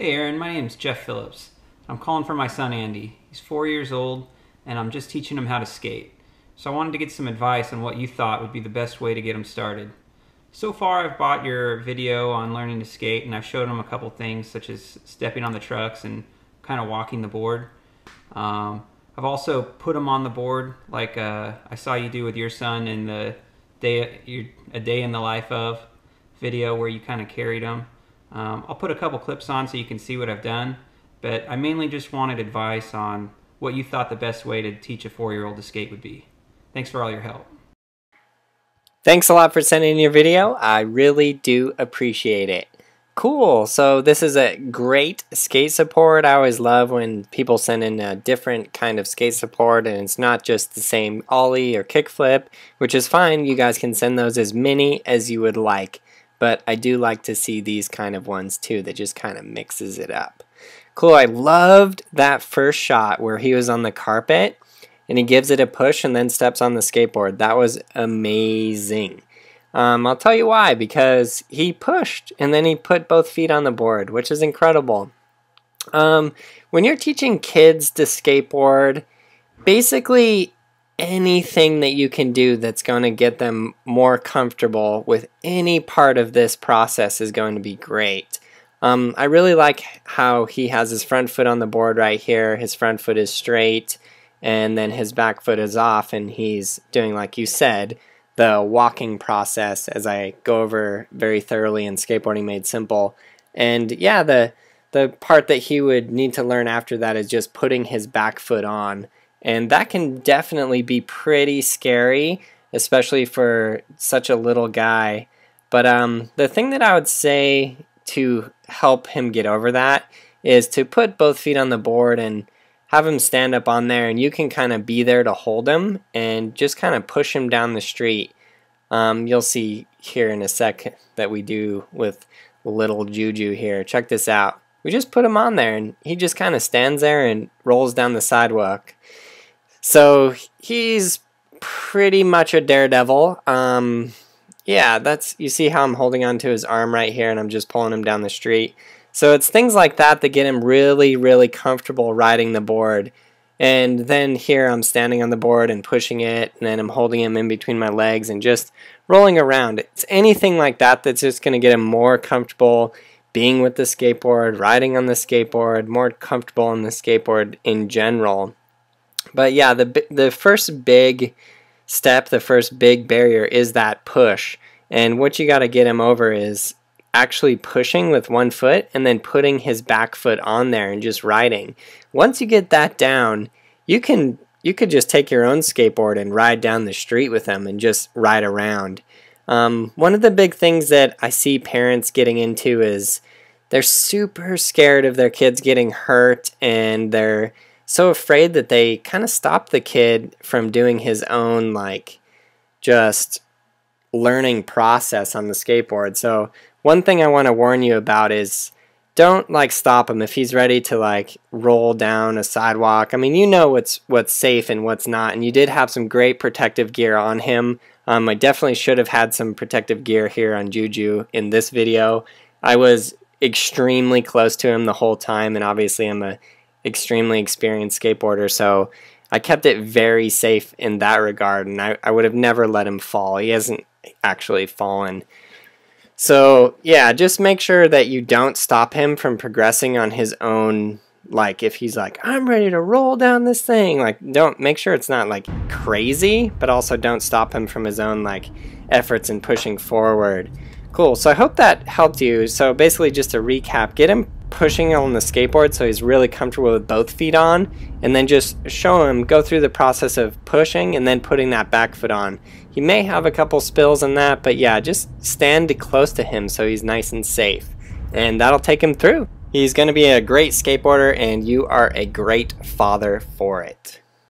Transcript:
Hey Aaron, my name's Jeff Phillips. I'm calling for my son Andy. He's 4 years old and I'm just teaching him how to skate. So I wanted to get some advice on what you thought would be the best way to get him started. So far I've bought your video on learning to skate and I've showed him a couple things such as stepping on the trucks and kind of walking the board. I've also put him on the board like I saw you do with your son in the A Day in the Life of video where you kind of carried him. I'll put a couple clips on so you can see what I've done, but I mainly just wanted advice on what you thought the best way to teach a 4-year-old to skate would be. Thanks for all your help. Thanks a lot for sending in your video. I really do appreciate it. Cool, so this is a great skate support. I always love when people send in a different kind of skate support and it's not just the same ollie or kickflip, which is fine. You guys can send those as many as you would like. But I do like to see these kind of ones too that just kind of mixes it up. Cool, I loved that first shot where he was on the carpet and he gives it a push and then steps on the skateboard. That was amazing. I'll tell you why, because he pushed and then he put both feet on the board, which is incredible. When you're teaching kids to skateboard, basically anything that you can do that's going to get them more comfortable with any part of this process is going to be great. I really like how he has his front foot on the board right here. His front foot is straight and then his back foot is off and he's doing, like you said, the walking process as I go over very thoroughly in Skateboarding Made Simple. And yeah, the part that he would need to learn after that is just putting his back foot on. And that can definitely be pretty scary, especially for such a little guy. But the thing that I would say to help him get over that is to put both feet on the board and have him stand up on there, and you can kind of be there to hold him and just kind of push him down the street. You'll see here in a sec that we do with little Juju here. Check this out. We just put him on there and he just kind of stands there and rolls down the sidewalk. So he's pretty much a daredevil. Yeah, you see how I'm holding onto his arm right here and I'm just pulling him down the street. So it's things like that that get him really, really comfortable riding the board. And then here I'm standing on the board and pushing it, and then I'm holding him in between my legs and just rolling around. It's anything like that that's just going to get him more comfortable being with the skateboard, riding on the skateboard, more comfortable on the skateboard in general. But yeah, the first big step, the first big barrier is that push. And what you got to get him over is actually pushing with one foot and then putting his back foot on there and just riding. Once you get that down, you could just take your own skateboard and ride down the street with him and just ride around. One of the big things that I see parents getting into is they're super scared of their kids getting hurt, and they're so afraid that they kind of stop the kid from doing his own just learning process on the skateboard. So one thing I want to warn you about is don't stop him if he's ready to roll down a sidewalk. I mean, you know what's safe and what's not, and you did have some great protective gear on him. I definitely should have had some protective gear here on Juju in this video. I was extremely close to him the whole time, and obviously I'm a extremely experienced skateboarder, so I kept it very safe in that regard, and I would have never let him fall. He hasn't actually fallen. So yeah, just make sure that you don't stop him from progressing on his own. If he's I'm ready to roll down this thing, don't make sure it's not crazy, but also don't stop him from his own efforts in pushing forward. Cool, so I hope that helped you. So basically, just to recap, get him pushing on the skateboard so he's really comfortable with both feet on, and then just show him, go through the process of pushing and then putting that back foot on. He may have a couple spills in that, but yeah, just stand close to him so he's nice and safe, and that'll take him through. He's going to be a great skateboarder, and you are a great father for it.